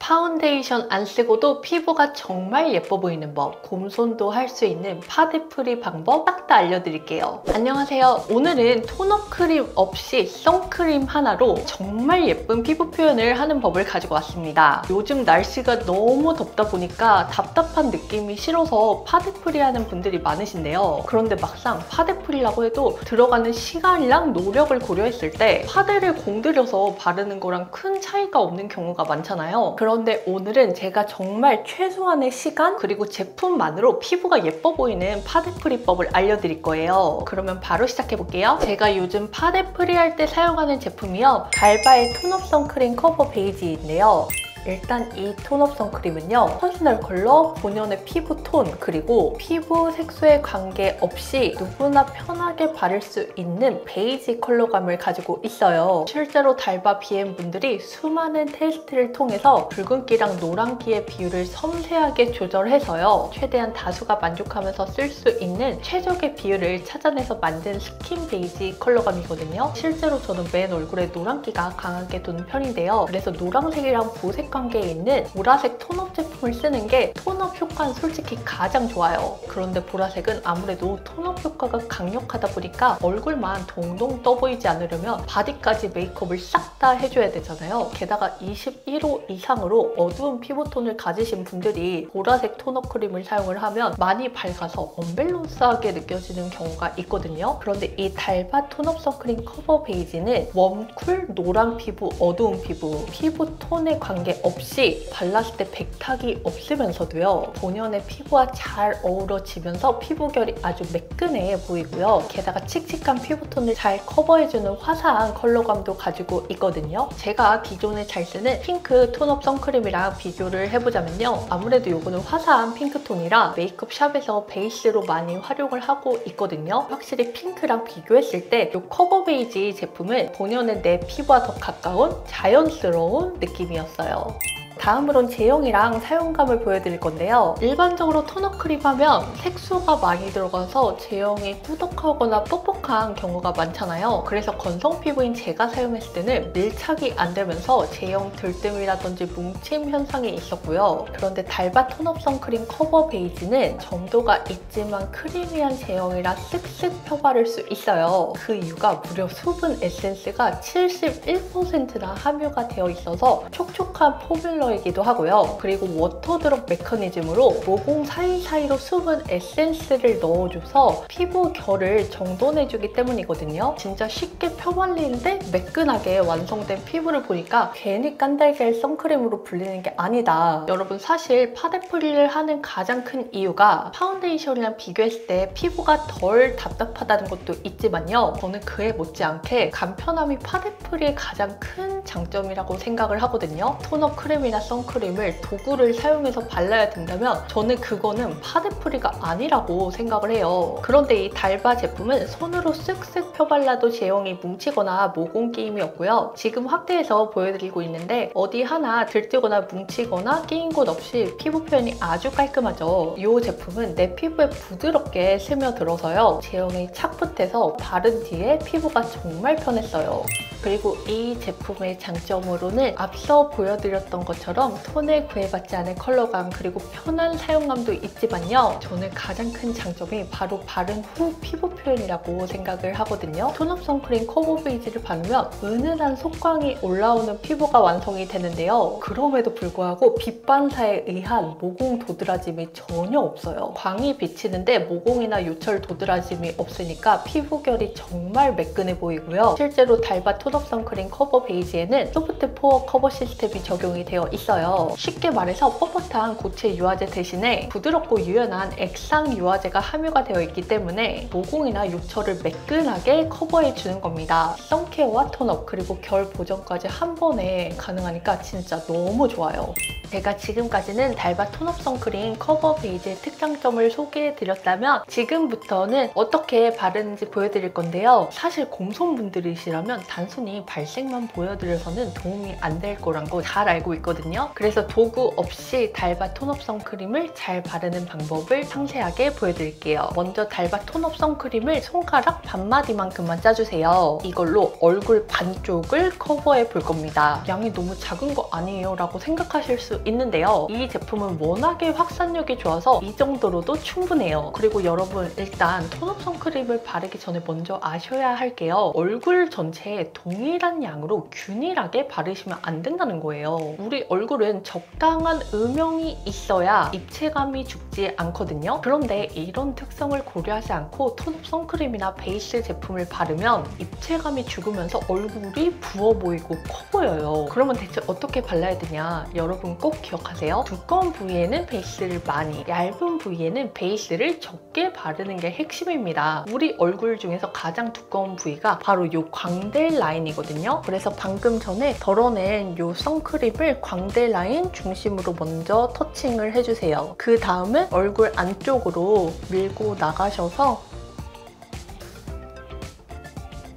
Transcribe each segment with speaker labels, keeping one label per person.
Speaker 1: 파운데이션 안 쓰고도 피부가 정말 예뻐 보이는 법, 곰손도 할 수 있는 파데프리 방법 딱 다 알려드릴게요. 안녕하세요. 오늘은 톤업 크림 없이 선크림 하나로 정말 예쁜 피부 표현을 하는 법을 가지고 왔습니다. 요즘 날씨가 너무 덥다 보니까 답답한 느낌이 싫어서 파데프리 하는 분들이 많으신데요. 그런데 막상 파데프리라고 해도 들어가는 시간이랑 노력을 고려했을 때 파데를 공들여서 바르는 거랑 큰 차이가 없는 경우가 많잖아요. 그런데 오늘은 제가 정말 최소한의 시간 그리고 제품만으로 피부가 예뻐 보이는 파데프리법을 알려드릴 거예요. 그러면 바로 시작해볼게요. 제가 요즘 파데프리 할 때 사용하는 제품이요. 달바의 톤업 선크림 커버 베이지인데요. 일단 이 톤업 선크림은요, 퍼스널 컬러, 본연의 피부 톤, 그리고 피부 색소에 관계없이 누구나 편하게 바를 수 있는 베이지 컬러감을 가지고 있어요. 실제로 달바 BM분들이 수많은 테스트를 통해서 붉은기랑 노란기의 비율을 섬세하게 조절해서요, 최대한 다수가 만족하면서 쓸 수 있는 최적의 비율을 찾아내서 만든 스킨 베이지 컬러감이거든요. 실제로 저는 맨 얼굴에 노란기가 강하게 도는 편인데요. 그래서 노란색이랑 보색 관계에 있는 보라색 톤업 제품을 쓰는 게 톤업 효과는 솔직히 가장 좋아요. 그런데 보라색은 아무래도 톤업 효과가 강력하다 보니까 얼굴만 동동 떠 보이지 않으려면 바디까지 메이크업을 싹 다 해줘야 되잖아요. 게다가 21호 이상으로 어두운 피부톤을 가지신 분들이 보라색 톤업 크림을 사용을 하면 많이 밝아서 언밸런스하게 느껴지는 경우가 있거든요. 그런데 이 달바 톤업 선크림 커버 베이지는 웜, 쿨, 노란 피부, 어두운 피부, 피부톤에 관계없이 발랐을 때 백탁이 없으면서도요, 본연의 피부와 잘 어우러지면서 피부결이 아주 매끈해 보이고요. 게다가 칙칙한 피부톤을 잘 커버해주는 화사한 컬러감도 가지고 있거든요. 제가 기존에 잘 쓰는 핑크 톤업 선크림이랑 비교를 해보자면요, 아무래도 이거는 화사한 핑크톤이라 메이크업 샵에서 베이스로 많이 활용을 하고 있거든요. 확실히 핑크랑 비교했을 때 이 커버 베이지 제품은 본연의 내 피부와 더 가까운 자연스러운 느낌이었어요. 다음으론 제형이랑 사용감을 보여드릴 건데요. 일반적으로 톤업 크림 하면 색소가 많이 들어가서 제형이 꾸덕하거나 뻑뻑한 경우가 많잖아요. 그래서 건성 피부인 제가 사용했을 때는 밀착이 안 되면서 제형 들뜸이라든지 뭉침 현상이 있었고요. 그런데 달바 톤업 선크림 커버 베이지는 점도가 있지만 크리미한 제형이라 쓱쓱 펴바를 수 있어요. 그 이유가 무려 수분 에센스가 71%나 함유가 되어 있어서 촉촉한 포뮬러 이기도 하고요. 그리고 워터드롭 메커니즘으로 모공 사이사이로 수분 에센스를 넣어줘서 피부 결을 정돈해주기 때문이거든요. 진짜 쉽게 펴발리는데 매끈하게 완성된 피부를 보니까 괜히 깐달걀 선크림으로 불리는 게 아니다. 여러분, 사실 파데프리를 하는 가장 큰 이유가 파운데이션이랑 비교했을 때 피부가 덜 답답하다는 것도 있지만요, 저는 그에 못지않게 간편함이 파데프리의 가장 큰 장점이라고 생각을 하거든요. 톤업 크림이나 선크림을 도구를 사용해서 발라야 된다면 저는 그거는 파데프리가 아니라고 생각을 해요. 그런데 이 달바 제품은 손으로 쓱쓱 펴발라도 제형이 뭉치거나 모공 끼임이 없고요. 지금 확대해서 보여드리고 있는데 어디 하나 들뜨거나 뭉치거나 끼인 곳 없이 피부 표현이 아주 깔끔하죠. 이 제품은 내 피부에 부드럽게 스며들어서요, 제형이 착붙해서 바른 뒤에 피부가 정말 편했어요. 그리고 이 제품의 장점으로는 앞서 보여드렸던 것처럼 톤에 구애받지 않은 컬러감 그리고 편한 사용감도 있지만요, 저는 가장 큰 장점이 바로 바른 후 피부 표현이라고 생각을 하거든요. 톤업 선크림 커버 베이지를 바르면 은은한 속광이 올라오는 피부가 완성이 되는데요, 그럼에도 불구하고 빛 반사에 의한 모공 도드라짐이 전혀 없어요. 광이 비치는데 모공이나 요철 도드라짐이 없으니까 피부결이 정말 매끈해 보이고요. 실제로 달바 톤업 선크림 커버 베이지에는 소프트 포어 커버 시스템이 적용이 되어 있어요. 쉽게 말해서 뻣뻣한 고체 유화제 대신에 부드럽고 유연한 액상 유화제가 함유가 되어 있기 때문에 모공이나 요철을 매끈하게 커버해주는 겁니다. 선케어와 톤업 그리고 결 보정까지 한 번에 가능하니까 진짜 너무 좋아요. 제가 지금까지는 달바 톤업 선크림 커버 베이지의 특장점을 소개해드렸다면 지금부터는 어떻게 바르는지 보여드릴 건데요. 사실 곰손분들이시라면 단순히 발색만 보여드려서는 도움이 안 될 거란 거 잘 알고 있거든요. 있거든요. 그래서 도구 없이 달바 톤업 선크림을 잘 바르는 방법을 상세하게 보여드릴게요. 먼저 달바 톤업 선크림을 손가락 반마디만큼만 짜주세요. 이걸로 얼굴 반쪽을 커버해 볼 겁니다. 양이 너무 작은 거 아니에요? 라고 생각하실 수 있는데요. 이 제품은 워낙에 확산력이 좋아서 이 정도로도 충분해요. 그리고 여러분, 일단 톤업 선크림을 바르기 전에 먼저 아셔야 할 게요. 얼굴 전체에 동일한 양으로 균일하게 바르시면 안 된다는 거예요. 우리 얼굴은 적당한 음영이 있어야 입체감이 죽지 않거든요. 그런데 이런 특성을 고려하지 않고 톤업 선크림이나 베이스 제품을 바르면 입체감이 죽으면서 얼굴이 부어 보이고 커 보여요. 그러면 대체 어떻게 발라야 되냐? 여러분 꼭 기억하세요. 두꺼운 부위에는 베이스를 많이, 얇은 부위에는 베이스를 적게 바르는 게 핵심입니다. 우리 얼굴 중에서 가장 두꺼운 부위가 바로 이 광대 라인이거든요. 그래서 방금 전에 덜어낸 이 선크림을 광대 라인 중심으로 먼저 터칭을 해주세요. 그 다음은 얼굴 안쪽으로 밀고 나가셔서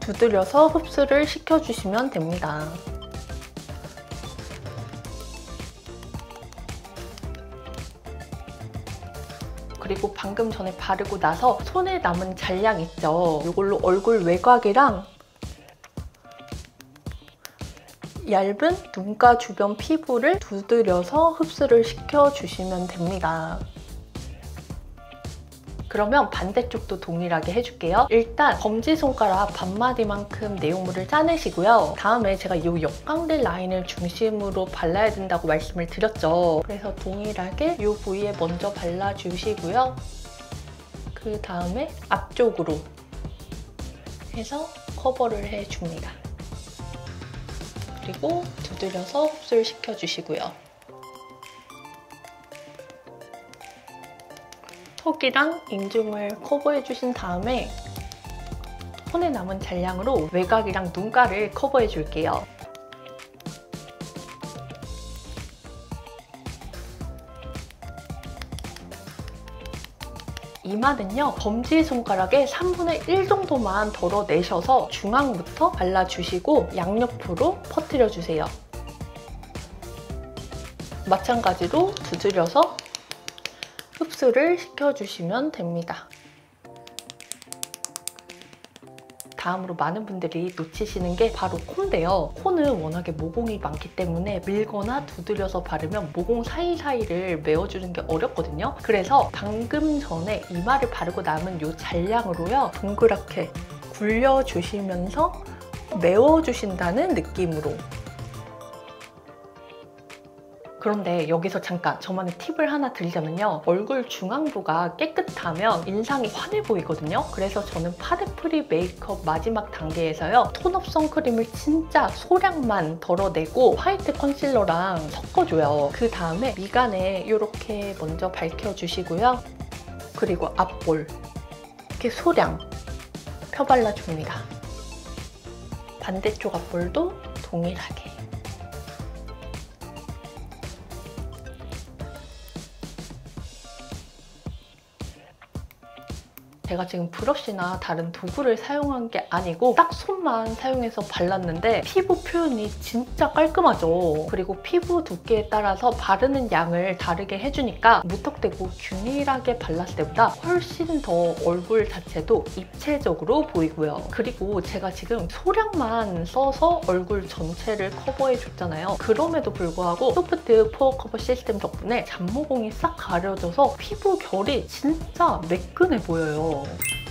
Speaker 1: 두드려서 흡수를 시켜주시면 됩니다. 그리고 방금 전에 바르고 나서 손에 남은 잔량 있죠? 이걸로 얼굴 외곽이랑 얇은 눈가 주변 피부를 두드려서 흡수를 시켜주시면 됩니다. 그러면 반대쪽도 동일하게 해줄게요. 일단 검지손가락 반마디만큼 내용물을 짜내시고요. 다음에 제가 이 역광대 라인을 중심으로 발라야 된다고 말씀을 드렸죠. 그래서 동일하게 이 부위에 먼저 발라주시고요. 그 다음에 앞쪽으로 해서 커버를 해줍니다. 그리고 두드려서 흡수를 시켜주시고요. 턱이랑 인중을 커버해주신 다음에 손에 남은 잔량으로 외곽이랑 눈가를 커버해줄게요. 이마는요, 검지손가락에 3분의 1 정도만 덜어내셔서 중앙부터 발라주시고 양옆으로 퍼뜨려주세요. 마찬가지로 두드려서 흡수를 시켜주시면 됩니다. 다음으로 많은 분들이 놓치시는 게 바로 코인데요. 코는 워낙에 모공이 많기 때문에 밀거나 두드려서 바르면 모공 사이사이를 메워주는 게 어렵거든요. 그래서 방금 전에 이마를 바르고 남은 이 잔량으로요, 동그랗게 굴려주시면서 메워주신다는 느낌으로. 그런데 여기서 잠깐 저만의 팁을 하나 드리자면요. 얼굴 중앙부가 깨끗하면 인상이 환해 보이거든요. 그래서 저는 파데프리 메이크업 마지막 단계에서요, 톤업 선크림을 진짜 소량만 덜어내고 화이트 컨실러랑 섞어줘요. 그 다음에 미간에 이렇게 먼저 밝혀주시고요. 그리고 앞볼 이렇게 소량 펴발라줍니다. 반대쪽 앞볼도 동일하게. 제가 지금 브러쉬나 다른 도구를 사용한 게 아니고 딱 손만 사용해서 발랐는데 피부 표현이 진짜 깔끔하죠. 그리고 피부 두께에 따라서 바르는 양을 다르게 해주니까 무턱대고 균일하게 발랐을 때보다 훨씬 더 얼굴 자체도 입체적으로 보이고요. 그리고 제가 지금 소량만 써서 얼굴 전체를 커버해줬잖아요. 그럼에도 불구하고 소프트 포어 커버 시스템 덕분에 잡모공이 싹 가려져서 피부 결이 진짜 매끈해 보여요.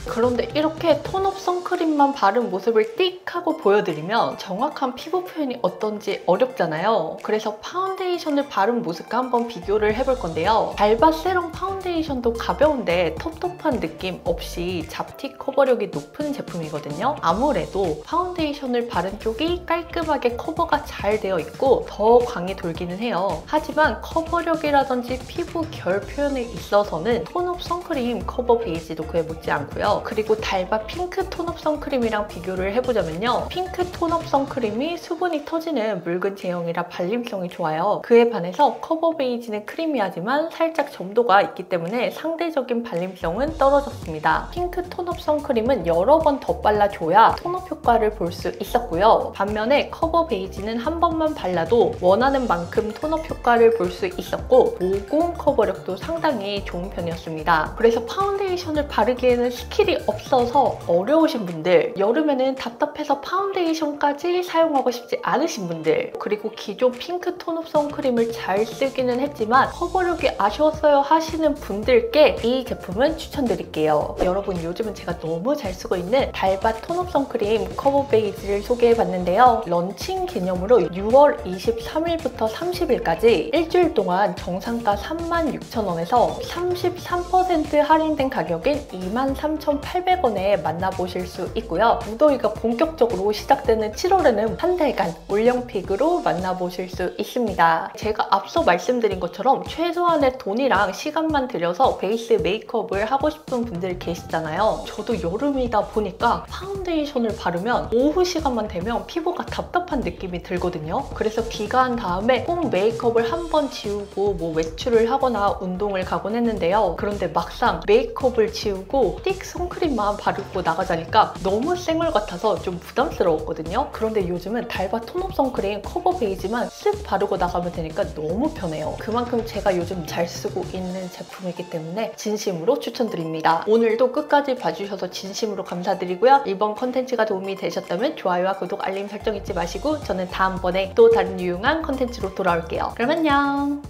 Speaker 1: 그런데 이렇게 톤업 선크림만 바른 모습을 띡 하고 보여드리면 정확한 피부 표현이 어떤지 어렵잖아요. 그래서 파운데이션을 바른 모습과 한번 비교를 해볼 건데요. 달바 세럼 파운데이션도 가벼운데 텁텁한 느낌 없이 잡티 커버력이 높은 제품이거든요. 아무래도 파운데이션을 바른 쪽이 깔끔하게 커버가 잘 되어 있고 더 광이 돌기는 해요. 하지만 커버력이라든지 피부 결 표현에 있어서는 톤업 선크림 커버 베이지도 그에 못지 않고요. 있어요. 그리고 달바 핑크 톤업 선크림이랑 비교를 해보자면요. 핑크 톤업 선크림이 수분이 터지는 묽은 제형이라 발림성이 좋아요. 그에 반해서 커버 베이지는 크리미하지만 살짝 점도가 있기 때문에 상대적인 발림성은 떨어졌습니다. 핑크 톤업 선크림은 여러 번 덧발라줘야 톤업 효과를 볼 수 있었고요. 반면에 커버 베이지는 한 번만 발라도 원하는 만큼 톤업 효과를 볼 수 있었고 모공 커버력도 상당히 좋은 편이었습니다. 그래서 파운데이션을 바르기에는 스킬이 없어서 어려우신 분들, 여름에는 답답해서 파운데이션까지 사용하고 싶지 않으신 분들, 그리고 기존 핑크 톤업 선크림을 잘 쓰기는 했지만 커버력이 아쉬웠어요 하시는 분들께 이 제품은 추천드릴게요. 여러분, 요즘은 제가 너무 잘 쓰고 있는 달바 톤업 선크림 커버 베이지를 소개해봤는데요. 런칭 기념으로 6월 23일부터 30일까지 일주일 동안 정상가 36,000원에서 33% 할인된 가격인 23,800원에 만나보실 수 있고요. 무더위가 본격적으로 시작되는 7월에는 한 달간 올영픽으로 만나보실 수 있습니다. 제가 앞서 말씀드린 것처럼 최소한의 돈이랑 시간만 들여서 베이스 메이크업을 하고 싶은 분들 계시잖아요. 저도 여름이다 보니까 파운데이션을 바르면 오후 시간만 되면 피부가 답답한 느낌이 들거든요. 그래서 귀가한 다음에 꼭 메이크업을 한번 지우고 외출을 하거나 운동을 가곤 했는데요. 그런데 막상 메이크업을 지우고 스틱 선크림만 바르고 나가자니까 너무 생얼 같아서 좀 부담스러웠거든요. 그런데 요즘은 달바 톤업 선크림 커버 베이지만 쓱 바르고 나가면 되니까 너무 편해요. 그만큼 제가 요즘 잘 쓰고 있는 제품이기 때문에 진심으로 추천드립니다. 오늘도 끝까지 봐주셔서 진심으로 감사드리고요. 이번 컨텐츠가 도움이 되셨다면 좋아요와 구독, 알림 설정 잊지 마시고 저는 다음번에 또 다른 유용한 컨텐츠로 돌아올게요. 그럼 안녕!